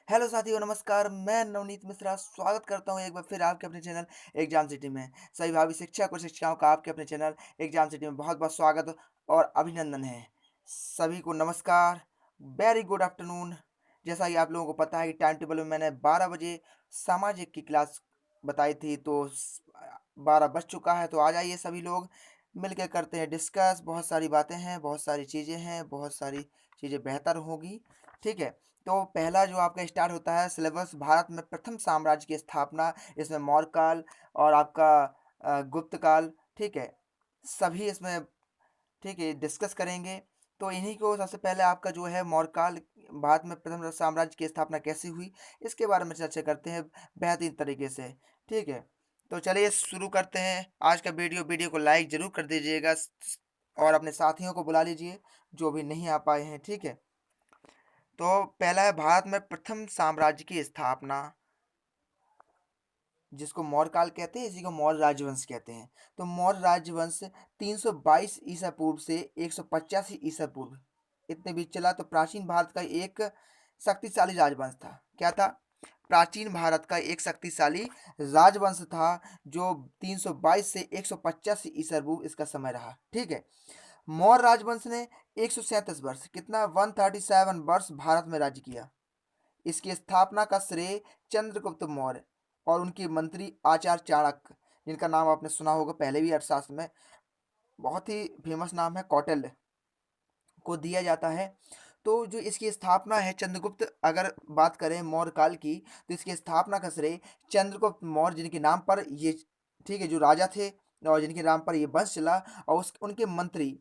Hello साथियों, नमस्कार। मैं नवनीत मिश्रा स्वागत करता हूँ एक बार फिर आपके अपने चैनल एग्जाम सिटी में। सभी भावी शिक्षक और शिक्षिकाओं का आपके अपने चैनल एग्जाम सिटी में बहुत-बहुत स्वागत और अभिनंदन है। सभी को नमस्कार, वेरी गुड आफ्टरनून। जैसा कि आप लोगों को पता है कि टाइम टेबल में मैंने 12 बजे सामाजिक की क्लास बताई थी, तो 12 बज चुका है। तो आ जाइए सभी लोग, मिलके करते हैं डिस्कस। बहुत सारी बातें हैं, बहुत सारी चीज़ें हैं, बहुत सारी चीज़ें बेहतर होगी। ठीक है? तो पहला जो आपका स्टार्ट होता है सिलेबस, भारत में प्रथम साम्राज्य की स्थापना। इसमें मौर्य काल और आपका गुप्त काल, ठीक है, सभी इसमें, ठीक है, डिस्कस करेंगे। तो इन्हीं को सबसे पहले आपका जो है मौर्य काल, भारत में प्रथम साम्राज्य की स्थापना कैसे हुई, इसके बारे में चर्चा करते हैं बेहतरीन तरीके से। ठीक है, तो चलिए शुरू करते हैं आज का वीडियो को लाइक जरूर कर दीजिएगा और अपने साथियों को बुला लीजिए जो भी नहीं आ पाए हैं। ठीक है, तो पहला है भारत में प्रथम साम्राज्य की स्थापना, जिसको मौर्य काल कहते हैं, इसी को मौर्य राजवंश कहते हैं। तो मौर्य राजवंश 322 ईसा पूर्व से 185 ईसा पूर्व इतने बीच चला। तो प्राचीन भारत का एक शक्तिशाली राजवंश था। क्या था? प्राचीन भारत का एक शक्तिशाली राजवंश था, जो 322 से 185 ईसा पूर्व इसका समय रहा। ठीक है, मौर्य राजवंश ने 137 वर्ष, कितना, 137 वर्ष भारत में राज्य किया। इसकी स्थापना का श्रेय चंद्रगुप्त मौर्य और उनके मंत्री आचार्य चाणक्य, जिनका नाम आपने सुना होगा पहले भी अर्थशास्त्र में, बहुत ही फेमस नाम है, कौटिल्य, को दिया जाता है। तो जो इसकी स्थापना है चंद्रगुप्त, अगर बात करें मौर्य काल की, तो इसकी स्थापना का श्रेय चंद्रगुप्त मौर्य, जिनके नाम पर ये, ठीक है, जो राजा थे और जिनके नाम पर ये वंश चला, और उस उनके मंत्री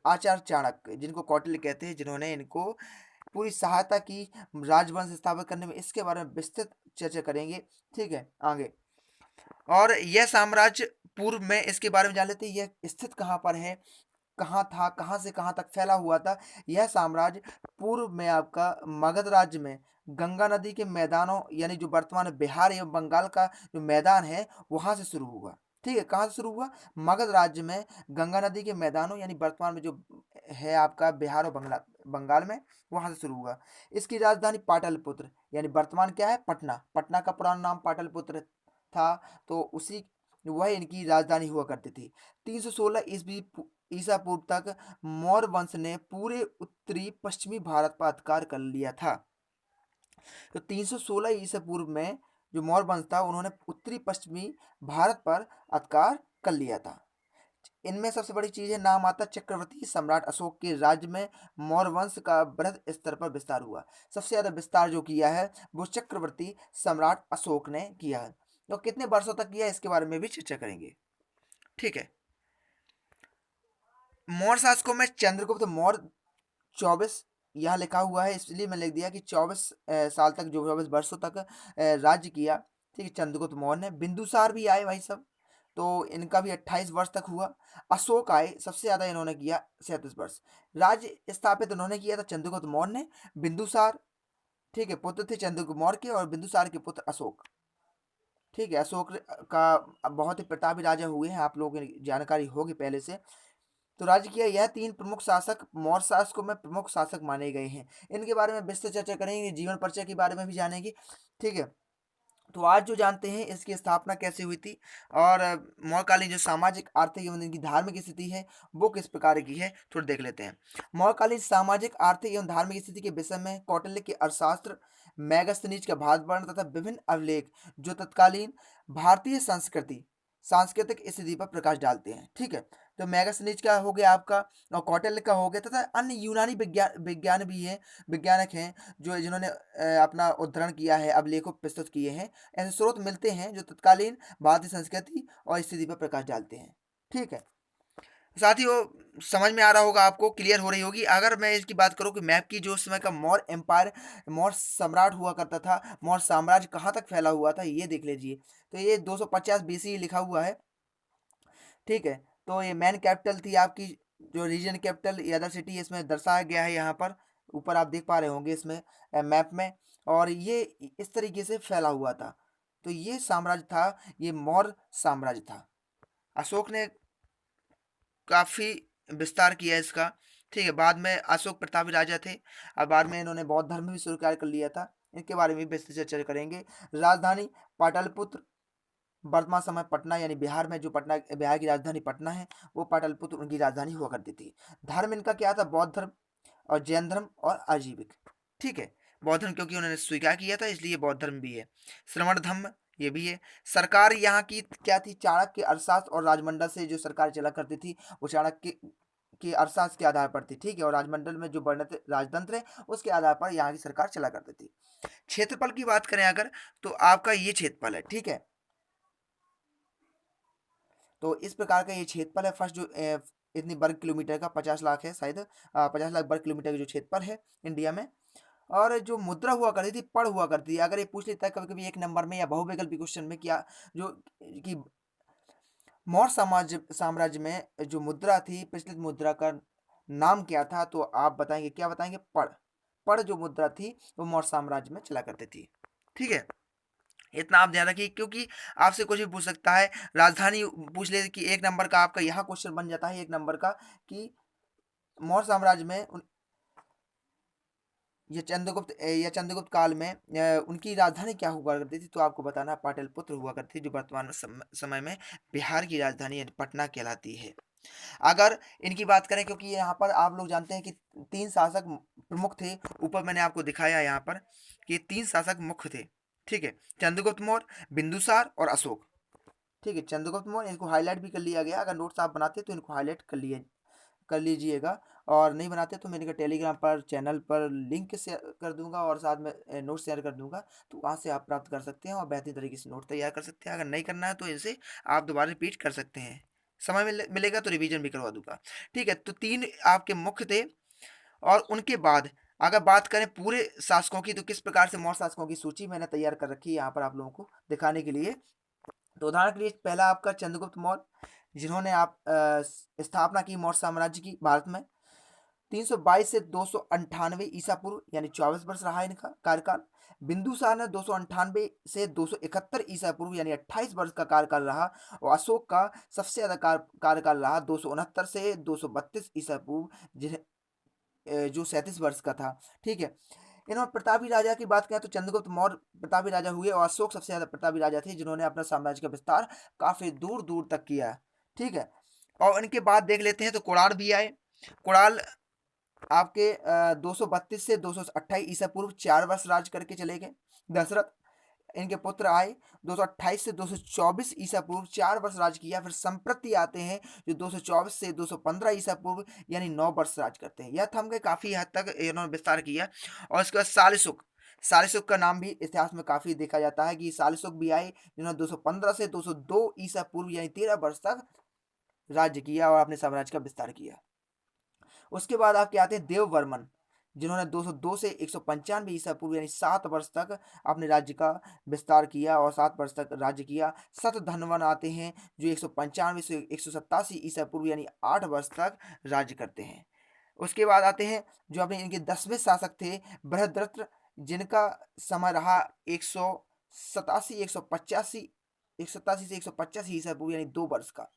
आचार्य चाणक्य, जिनको कौटिल्य कहते हैं, जिन्होंने इनको पूरी सहायता की राजवंश स्थापित करने में। इसके बारे में विस्तृत चर्चा करेंगे। ठीक है, आगे। और यह साम्राज्य, पूर्व में इसके बारे में जान लेते हैं, यह स्थित कहाँ पर है, कहाँ था, कहाँ से कहाँ तक फैला हुआ था। यह साम्राज्य पूर्व में आपका मगध राज्य में गंगा नदी के मैदानों, यानी जो वर्तमान में बिहार एवं बंगाल का जो मैदान है, वहां से शुरू हुआ। ठीक है, कहाँ से शुरू हुआ? मगध राज्य में गंगा नदी के मैदानों, यानी वर्तमान में जो है आपका बिहार और बंगाल में, वहां से शुरू हुआ। इसकी राजधानी पाटलिपुत्र, यानी वर्तमान क्या है, पटना, पटना का पुराना नाम पाटलिपुत्र था। तो उसी, वह इनकी राजधानी हुआ करती थी। 316 ईस्वी ईसा पूर्व तक मौर्य वंश ने पूरे उत्तरी पश्चिमी भारत पर अधिकार कर लिया था। तो 316 ईसा पूर्व में जो मौर्य वंश था, उन्होंने उत्तरी पश्चिमी भारत पर अधिकार कर लिया था। इनमें सबसे बड़ी चीज है, नाम आता चक्रवर्ती सम्राट अशोक के राज्य में मौर्य वंश का बृहद स्तर पर विस्तार हुआ। सबसे ज्यादा विस्तार जो किया है वो चक्रवर्ती सम्राट अशोक ने किया है। तो कितने वर्षों तक किया, इसके बारे में भी चर्चा करेंगे। ठीक है, मौर्य शासकों में चंद्रगुप्त मौर्य 24, यहाँ लिखा हुआ है इसलिए मैं लिख दिया कि 24 साल तक, जो 24 वर्षों तक राज्य किया। ठीक है, चंद्रगुप्त मौर्य ने। बिंदुसार भी आए भाई सब, तो इनका भी 28 वर्ष तक हुआ। अशोक आए, सबसे ज्यादा इन्होंने किया 37 वर्ष। राज्य स्थापित उन्होंने किया था चंद्रगुप्त मौर्य ने। बिंदुसार, ठीक है, पुत्र थे चंद्रगुप्त मौर्य के, और बिंदुसार के पुत्र अशोक। ठीक है, अशोक का बहुत ही प्रतापी राजा हुए हैं, आप लोगों की जानकारी होगी पहले से। तो राज्य किया, यह तीन प्रमुख शासक मौर्य शासकों में प्रमुख शासक माने गए हैं। इनके बारे में विस्तृत चर्चा करेंगे, जीवन परिचय के बारे में भी जानेंगे। ठीक है, तो आज जो जानते हैं इसकी स्थापना कैसे हुई थी, और मौर्यकालीन जो सामाजिक, आर्थिक एवं इनकी धार्मिक स्थिति है वो किस प्रकार की है, थोड़ा देख लेते हैं। मौर्यकालीन सामाजिक, आर्थिक एवं धार्मिक स्थिति के विषय में कौटिल्य के अर्थशास्त्र, मेगास्थनीज का भारत वर्णन तथा विभिन्न अभिलेख जो तत्कालीन भारतीय संस्कृति, सांस्कृतिक स्थिति पर प्रकाश डालते हैं। ठीक है, तो मेगास्थनीज का हो गया आपका, और कौटिल्य का हो गया, तथा अन्य यूनानी विज्ञान विज्ञान भी हैं, वैज्ञानिक हैं, जो जिन्होंने अपना उद्धरण किया है, अभिलेखों प्रस्तुत किए हैं। ऐसे स्रोत मिलते हैं जो तत्कालीन भारतीय संस्कृति और स्थिति पर प्रकाश डालते हैं। ठीक है, साथियों, समझ में आ रहा होगा आपको, क्लियर हो रही होगी। अगर मैं इसकी बात करूं कि मैप की, जो उस समय का मौर्य एम्पायर, मौर्य सम्राट हुआ करता था, मौर्य साम्राज्य कहाँ तक फैला हुआ था, ये देख लीजिए। तो ये 250 बीसी लिखा हुआ है। ठीक है, तो ये मेन कैपिटल थी आपकी, जो रीजन कैपिटल या अदर सिटी इसमें दर्शाया गया है, यहाँ पर ऊपर आप देख पा रहे होंगे इसमें मैप में। और ये इस तरीके से फैला हुआ था। तो ये साम्राज्य था, ये मौर्य साम्राज्य था। अशोक ने काफी विस्तार किया इसका। ठीक है। बाद में अशोक प्रतापी राजा थे और बाद में इन्होंने बौद्ध धर्म भी स्वीकार कर लिया था। इनके बारे में भी विस्तृत चर्चा करेंगे। राजधानी पाटलिपुत्र, वर्तमान समय पटना यानी बिहार में, जो पटना बिहार की राजधानी पटना है, वो पाटलिपुत्र उनकी राजधानी हुआ करती थी। धर्म इनका क्या था? बौद्ध धर्म और जैन धर्म और आजीविक। ठीक है। बौद्ध धर्म क्योंकि उन्होंने स्वीकार किया था इसलिए बौद्ध धर्म भी है। श्रवण धर्म ये भी है। सरकार यहाँ की क्या थी? चाणक्य अर्थशास्त्र और राजमंडल से जो सरकार चला करती थी वो चाणक्य के अर्थशास्त्र के आधार पर थी। ठीक है। और राजमंडल में जो वर्णित राजतंत्र है उसके आधार पर यहाँ की सरकार चला करती थी। क्षेत्रफल की बात करें अगर, तो आपका ये क्षेत्रफल है। ठीक है। तो इस प्रकार का ये क्षेत्रफल है। फर्स्ट जो इतनी वर्ग किलोमीटर का 50 लाख है शायद, 50 लाख वर्ग किलोमीटर का जो क्षेत्रफल है इंडिया में। और जो मुद्रा हुआ करती थी, पढ़ हुआ करती थी। अगर ये पूछ लेता है कभी कभी एक नंबर में या बहुविकल्पी क्वेश्चन में, क्या जो कि मौर्य साम्राज्य में जो मुद्रा थी, प्रचलित मुद्रा का नाम क्या था, तो आप बताएंगे, क्या बताएंगे? पढ़। पढ़ जो मुद्रा थी वो मौर्य साम्राज्य में चला करती थी। ठीक है। इतना आप ध्यान रखिए क्योंकि आपसे कुछ भी पूछ सकता है। राजधानी पूछ ले कि एक नंबर का आपका यहाँ क्वेश्चन बन जाता है एक नंबर का, कि मौर्य साम्राज्य में या चंद्रगुप्त काल में उनकी राजधानी क्या हुआ करती थी, तो आपको बताना पाटलिपुत्र हुआ करती थी, जो वर्तमान समय में बिहार की राजधानी यानी पटना कहलाती है। अगर इनकी बात करें, क्योंकि यहाँ पर आप लोग जानते हैं कि 3 शासक प्रमुख थे। ऊपर मैंने आपको दिखाया यहाँ पर कि 3 शासक मुख्य थे। ठीक है। चंद्रगुप्त मौर्य, बिंदुसार और अशोक। ठीक है। चंद्रगुप्त मौर्य, इनको हाईलाइट भी कर लिया गया। अगर नोट्स आप बनाते तो इनको हाईलाइट कर लीजिएगा। और नहीं बनाते तो मैंने टेलीग्राम पर चैनल पर लिंक शेयर कर दूंगा और साथ में नोट शेयर कर दूंगा, तो वहाँ से आप प्राप्त कर सकते हैं और बेहतरीन तरीके से नोट तैयार कर सकते हैं। अगर नहीं करना है तो इसे आप दोबारा रिपीट कर सकते हैं। समय मिलेगा तो रिवीजन भी करवा दूंगा। ठीक है। तो 3 आपके मुख्य थे। और उनके बाद अगर बात करें पूरे शासकों की, तो किस प्रकार से मौर्य शासकों की सूची मैंने तैयार कर रखी है यहाँ पर आप लोगों को दिखाने के लिए। तो उदाहरण के लिए पहला आपका चंद्रगुप्त मौर्य, जिन्होंने आप स्थापना की मौर्य साम्राज्य की भारत में। 322 से 298 ईसा पूर्व यानी 24 वर्ष रहा इनका कार्यकाल। बिंदुसार ने 298 से 271 ईसा पूर्व यानी 28 वर्ष का कार्यकाल रहा। और अशोक का सबसे ज्यादा कार्यकाल रहा 269 से 232 ईसा पूर्व, जो 37 वर्ष का था। ठीक है। इन्होंने प्रतापी राजा की बात करें तो चंद्रगुप्त मौर्य प्रतापी राजा हुए और अशोक सबसे ज्यादा प्रतापी राजा थे, जिन्होंने अपना साम्राज्य का विस्तार काफी दूर दूर तक किया। ठीक है। और इनके बाद देख लेते हैं तो कुणाल भी आए। कुणाल आपके 232 से 228 ईसा पूर्व 4 वर्ष राज करके चले गए। दशरथ, इनके पुत्र आए 228 से 224 ईसा पूर्व, 4 वर्ष राज किया। फिर संप्रति आते हैं जो 224 से 215 ईसा पूर्व यानी 9 वर्ष राज करते हैं। यह थम गए, काफी हद तक इन्होंने विस्तार किया। और इसके बाद सालिसुक, सालिसुक का नाम भी इतिहास में काफी देखा जाता है कि सालिसुक भी आए, जिन्होंने 215 से 202 ईसा पूर्व यानी 13 वर्ष तक राज्य किया और अपने साम्राज्य का विस्तार किया। उसके बाद आपके आते हैं देव वर्मन, जिन्होंने 202 से 195 ईसा पूर्व यानी 7 वर्ष तक अपने राज्य का विस्तार किया और 7 वर्ष तक राज्य किया। शतधन्वन आते हैं जो 195 से 187 ईसा पूर्व यानी 8 वर्ष तक राज्य करते हैं। उसके बाद आते हैं जो अपने इनके 10वें शासक थे बृहद्रथ, जिनका समय रहा 187 185 187 से 185 ईसा पूर्व यानी 2 वर्ष का।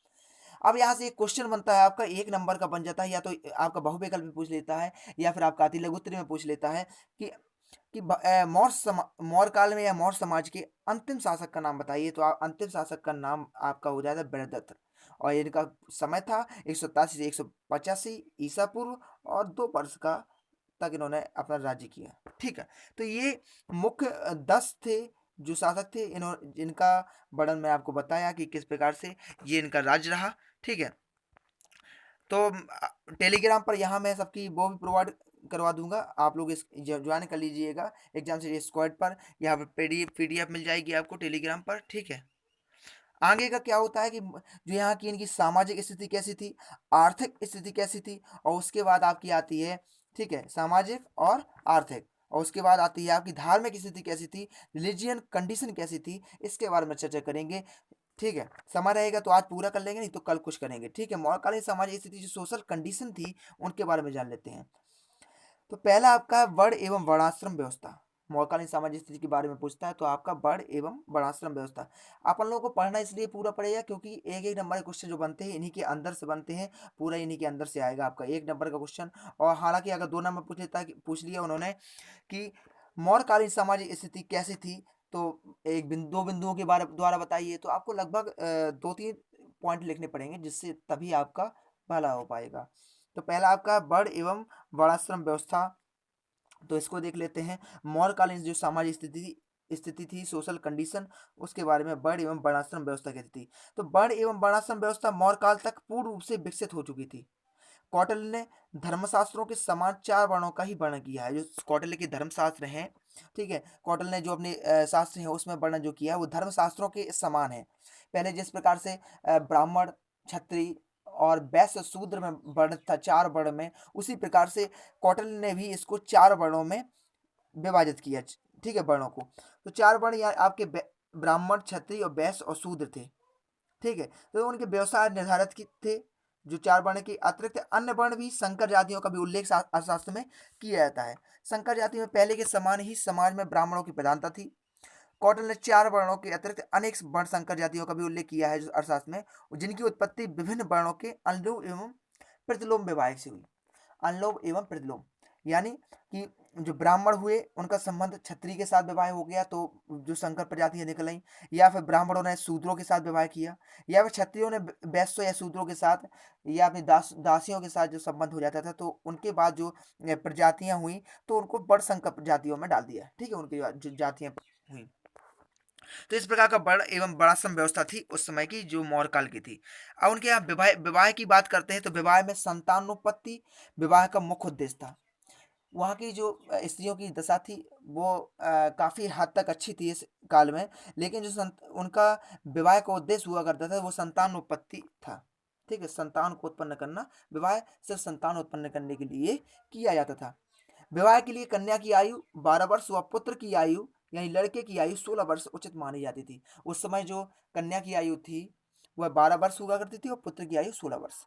अब यहाँ से एक क्वेश्चन बनता है आपका, एक नंबर का बन जाता है, या तो आपका बहुविकल्प में पूछ लेता है या फिर आपका अति लघुत्तरी में पूछ लेता है कि मौर्य काल में या मौर्य समाज के अंतिम शासक का नाम बताइए। तो अंतिम शासक का नाम आपका हो जाता है बृहद्रथ। और इनका समय था 187 से 185 ईसा पूर्व और 2 वर्ष का तक इन्होंने अपना राज्य किया। ठीक है। तो ये मुख्य 10 थे जो शासक थे, इन्होंने जिनका वर्णन मैं आपको बताया कि किस प्रकार से ये इनका राज्य रहा। ठीक है। तो टेलीग्राम पर यहाँ मैं सबकी वो भी प्रोवाइड करवा दूंगा, आप लोग इस ज्वाइन कर लीजिएगा एग्जाम से स्क्वाड पर। यहाँ पर पीडीएफ मिल जाएगी आपको टेलीग्राम पर। ठीक है। आगे का क्या होता है कि जो यहाँ की इनकी सामाजिक स्थिति कैसी थी, आर्थिक स्थिति कैसी थी, और उसके बाद आपकी आती है, ठीक है, सामाजिक और आर्थिक। और उसके बाद आती है आपकी धार्मिक स्थिति कैसी थी, रिलीजियन कंडीशन कैसी थी, इसके बारे में चर्चा करेंगे। ठीक है। समय रहेगा तो आज पूरा कर लेंगे, नहीं तो कल कुछ करेंगे। ठीक है। मौर्यकालीन सामाजिक स्थिति जो सोशल कंडीशन थी उनके बारे में जान लेते हैं। तो पहला आपका वर्ण एवं वर्णाश्रम व्यवस्था। मौकालीन सामाजिक स्थिति के बारे में पूछता है तो आपका वर्ण एवं वर्णाश्रम व्यवस्था। अपन लोगों को पढ़ना इसलिए पूरा पड़ेगा क्योंकि एक-एक नंबर के क्वेश्चन जो बनते हैं इन्हीं के अंदर से बनते हैं, पूरा इन्हीं के अंदर से आएगा आपका 1 नंबर का क्वेश्चन। और हालाँकि अगर 2 नंबर पूछ लिया उन्होंने कि मौर्यकालीन सामाजिक स्थिति कैसी थी? तो 2 बिंदुओं के बारे द्वारा बताइए, तो आपको लगभग 2-3 पॉइंट लिखने पड़ेंगे जिससे तभी आपका भला हो पाएगा। तो पहला आपका वर्ण एवं वर्णाश्रम व्यवस्था, तो इसको देख लेते हैं। मौर्यकालीन जो सामाजिक स्थिति थी, सोशल कंडीशन, उसके बारे में वर्ण एवं वर्णाश्रम व्यवस्था कैसी थी? तो वर्ण एवं वर्णाश्रम व्यवस्था मौर्य काल तक पूर्ण रूप से विकसित हो चुकी थी। कौटिल्य ने धर्मशास्त्रों के समान 4 वर्णों का ही वर्णन किया है। जो कौटिल्य के धर्मशास्त्र हैं, ठीक है? कौटिल्य ने जो अपने शास्त्र हैं उसमें वर्णन जो किया है वो धर्मशास्त्रों के समान है। पहले जिस प्रकार से ब्राह्मण, क्षत्रिय और वैश्य, शूद्र में वर्ण था 4 वर्ण में, उसी प्रकार से कौटिल्य ने भी इसको 4 वर्णों में विभाजित किया, ठीक है, वर्णों को। तो 4 वर्ण या आपके ब्राह्मण, क्षत्रिय और वैश्य और शूद्र थे। ठीक है, तो उनके व्यवसाय निर्धारित थे। जो 4 वर्ण के अतिरिक्त अन्य वर्ण भी संकर जातियों का भी उल्लेख अर्थशास्त्र में किया जाता है। संकर जाति में पहले के समान ही समाज में ब्राह्मणों की प्रधानता थी। कौटिल्य ने 4 वर्णों के अतिरिक्त अनेक वर्ण संकर जातियों का भी उल्लेख किया है जो अर्थशास्त्र में, जिनकी उत्पत्ति विभिन्न वर्णों के अनुलोम एवं प्रतिलोम विवाह से हुई। अनुलोम एवं प्रतिलोम यानी कि जो ब्राह्मण हुए उनका संबंध क्षत्रिय के साथ विवाह हो गया तो जो संकर प्रजातियां निकल आई, या फिर ब्राह्मणों ने शूद्रों के साथ विवाह किया, या फिर क्षत्रियों ने वैश्यों या शूद्रों के साथ या अपनी दासियों के साथ जो संबंध हो जाता था, तो उनके बाद जो प्रजातियां हुई तो उनको बड़ संकर प्रजातियों में डाल दिया। ठीक है, उनकी जो जातियां हुई। तो इस प्रकार का वर्ण एवं वर्णाश्रम व्यवस्था थी उस समय की जो मौर्य काल की थी। अब उनके यहाँ विवाह विवाह की बात करते हैं तो विवाह में संतानोत्पत्ति विवाह का मुख्य उद्देश्य था। वहाँ की जो स्त्रियों की दशा थी वो काफ़ी हद तक अच्छी थी इस काल में, लेकिन जो उनका विवाह का उद्देश्य हुआ करता था वो संतानोत्पत्ति था। ठीक है, संतान को उत्पन्न करना, विवाह सिर्फ संतान उत्पन्न करने के लिए किया जाता था। विवाह के लिए कन्या की आयु 12 वर्ष व पुत्र की आयु यानी लड़के की आयु 16 वर्ष उचित मानी जाती थी। उस समय जो कन्या की आयु थी वह 12 वर्ष हुआ करती थी और पुत्र की आयु 16 वर्ष।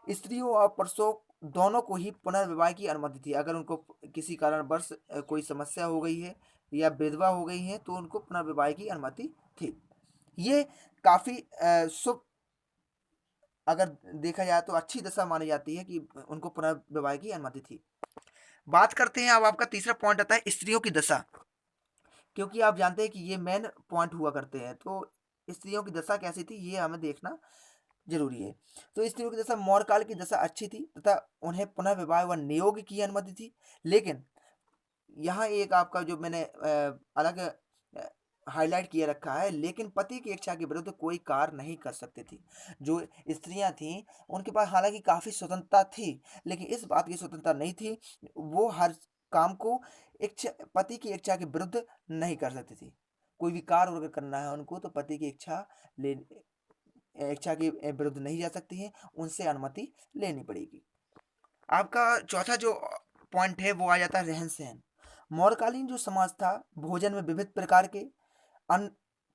स्त्रियों और पुरुषों दोनों को ही पुनर्विवाह की अनुमति थी। अगर उनको किसी कारणवश कोई समस्या हो गई है या विधवा हो गई है तो उनको पुनर्विवाह की अनुमति थी। ये काफ़ी शुभ, अगर देखा जाए तो अच्छी दशा मानी जाती है कि उनको पुनर्विवाह की अनुमति थी। बात करते हैं, अब आपका तीसरा पॉइंट आता है स्त्रियों की दशा, क्योंकि आप जानते हैं कि ये मेन पॉइंट हुआ करते हैं। तो स्त्रियों की दशा कैसी थी ये हमें देखना जरूरी है। तो स्त्रियों की दशा मौर्य काल की दशा अच्छी थी तथा उन्हें पुनः विवाह व नियोग की अनुमति थी। लेकिन यहाँ एक आपका जो मैंने अलग हाईलाइट किया रखा है, लेकिन पति की इच्छा के विरुद्ध कोई कार्य नहीं कर सकती थी। जो स्त्रियां थीं उनके पास हालांकि काफ़ी स्वतंत्रता थी, लेकिन इस बात की स्वतंत्रता नहीं थी वो हर काम को इच्छा पति की इच्छा के विरुद्ध नहीं कर सकती थी। कोई भी कार्य अगर करना है उनको तो पति की ले इच्छा के विरुद्ध नहीं जा सकती हैं, उनसे अनुमति लेनी पड़ेगी। आपका चौथा जो पॉइंट है वो आ जाता है रहन सहन। मौर्यकालीन जो समाज था भोजन में विविध प्रकार के अन्न,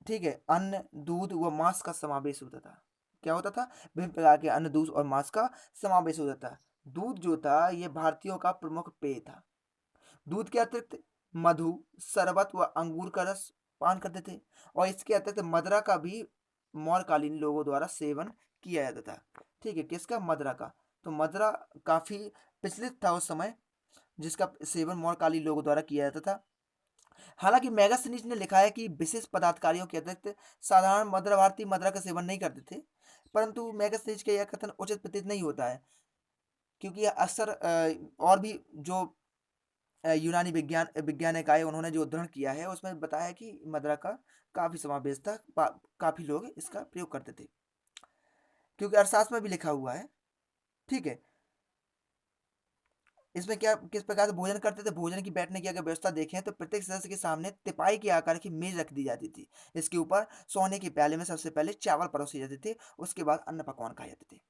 ठीक है, अन्न, दूध व मांस का समावेश होता था। क्या होता था? विभिन्न प्रकार के अन्न, दूध और मांस का समावेश होता था। दूध जो था ये भारतीयों का प्रमुख पेय था। दूध के अतिरिक्त मधु, शरबत व अंगूर का रस पान करते थे, और इसके अतिरिक्त मदिरा का भी मौर्यकालीन लोगों द्वारा सेवन किया जाता था। ठीक है, किसका? मदिरा का। तो मदिरा काफी प्रचलित था उस समय, जिसका सेवन मौर्यकालीन लोगों द्वारा किया जाता था। हालांकि मेगास्थनीज ने लिखा है कि विशेष पदार्थकारियों के अतिरिक्त साधारण मदिरा भारतीय मदिरा का सेवन नहीं करते थे, परंतु मेगास्थनीज का यह कथन उचित प्रतीत नहीं होता है, क्योंकि अक्सर और भी जो यूनानी वैज्ञानिक आए उन्होंने जो उद्धरण किया है उसमें बताया है कि मदिरा का काफी समावेश था, काफी लोग इसका प्रयोग करते थे, क्योंकि अर्थशास्त्र में भी लिखा हुआ है। ठीक है, इसमें क्या किस प्रकार से भोजन करते थे? भोजन की बैठने की अगर व्यवस्था देखें तो प्रत्येक सदस्य के सामने तिपाई के आकार की मेज रख दी जाती थी। इसके ऊपर सोने के प्याले में सबसे पहले चावल परोसे जाते थे, उसके बाद अन्य पकवान खाए जाते थे।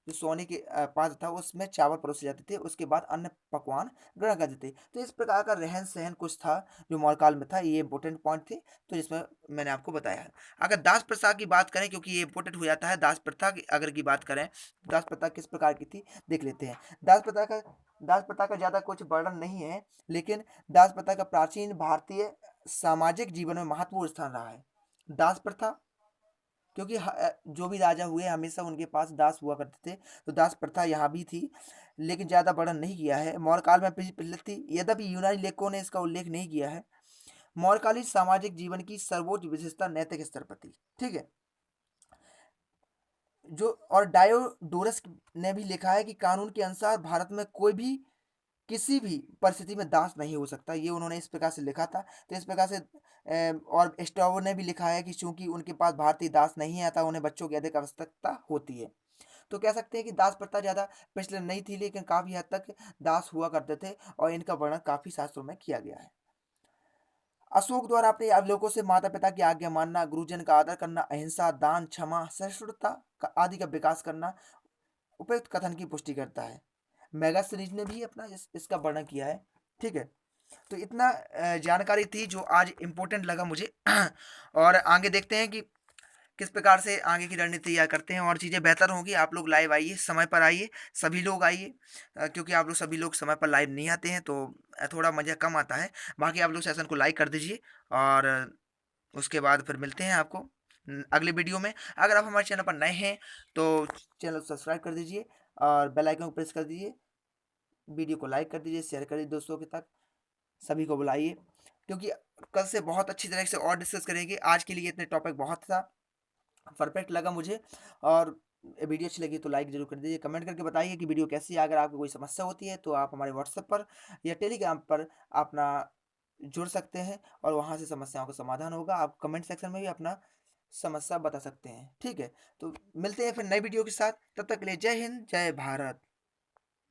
जो सोने के पात्र था उसमें चावल परोसे जाते थे, उसके बाद अन्य पकवान ग्रहण करते थे। तो इस प्रकार का रहन सहन कुछ था जो मौर्यकाल में था। ये इंपॉर्टेंट पॉइंट थे तो जिसमें मैंने आपको बताया है। अगर दास प्रथा की बात करें, क्योंकि ये इंपॉर्टेंट हो जाता है, दास प्रथा की अगर की बात करें, दास प्रथा किस प्रकार की थी देख लेते हैं। दास प्रथा का दास प्रथा का ज़्यादा कुछ वर्णन नहीं है, लेकिन दास प्रथा का प्राचीन भारतीय सामाजिक जीवन में महत्वपूर्ण स्थान रहा है। दास प्रथा, क्योंकि जो भी राजा हुए हमेशा उनके पास दास हुआ करते थे, तो दास प्रथा यहाँ भी थी, लेकिन ज़्यादा वर्णन नहीं किया है। मौर्य काल में प्रचलित थी, यद्यपि यूनानी लेखकों ने इसका उल्लेख नहीं किया है। मौर्यकालीन सामाजिक जीवन की सर्वोच्च विशेषता नैतिक स्तर पर थी। ठीक है। जो और डायोडोरस ने भी लिखा है कि कानून के अनुसार भारत में कोई भी किसी भी परिस्थिति में दास नहीं हो सकता, ये उन्होंने इस प्रकार से लिखा था। तो इस प्रकार से और स्ट्रैबो ने भी लिखा है कि चूंकि उनके पास भारतीय दास नहीं आता, उन्हें बच्चों की अधिक आवश्यकता होती है। तो कह सकते हैं कि दास प्रथा ज़्यादा प्रचलित नहीं थी, लेकिन काफ़ी हद तक दास हुआ करते थे और इनका वर्णन काफ़ी शास्त्रों में किया गया है। अशोक द्वारा अपने अवलोकों से माता पिता की आज्ञा मानना, गुरुजन का आदर करना, अहिंसा, दान, क्षमा, सहिष्णुता आदि का विकास करना उपयुक्त कथन की पुष्टि करता है। मेगा सीरीज ने भी अपना इसका वर्णन किया है। ठीक है। तो इतना जानकारी थी जो आज इम्पोर्टेंट लगा मुझे। और आगे देखते हैं कि किस प्रकार से आगे की रणनीति तैयार करते हैं और चीज़ें बेहतर होंगी। आप लोग लाइव आइए, समय पर आइए, सभी लोग आइए, क्योंकि आप लोग सभी लोग समय पर लाइव नहीं आते हैं, तो थोड़ा मज़ा कम आता है। बाकी आप लोग सेशन को लाइक कर दीजिए और उसके बाद फिर मिलते हैं आपको अगले वीडियो में। अगर आप हमारे चैनल पर नए हैं तो चैनल को सब्सक्राइब कर दीजिए और बेल आइकन को प्रेस कर दीजिए। वीडियो को लाइक कर दीजिए, शेयर करिए दोस्तों के तक, सभी को बुलाइए, क्योंकि कल से बहुत अच्छी तरह से और डिस्कस करेंगे। आज के लिए इतने टॉपिक बहुत था, परफेक्ट लगा मुझे। और वीडियो अच्छी लगी तो लाइक जरूर कर दीजिए, कमेंट करके बताइए कि वीडियो कैसी है। अगर आपको कोई समस्या होती है तो आप हमारे व्हाट्सएप पर या टेलीग्राम पर अपना जुड़ सकते हैं और वहाँ से समस्याओं का समाधान होगा। आप कमेंट सेक्शन में भी अपना समस्या बता सकते हैं। ठीक है। तो मिलते हैं फिर नई वीडियो के साथ, तब तक के लिए जय हिंद, जय भारत।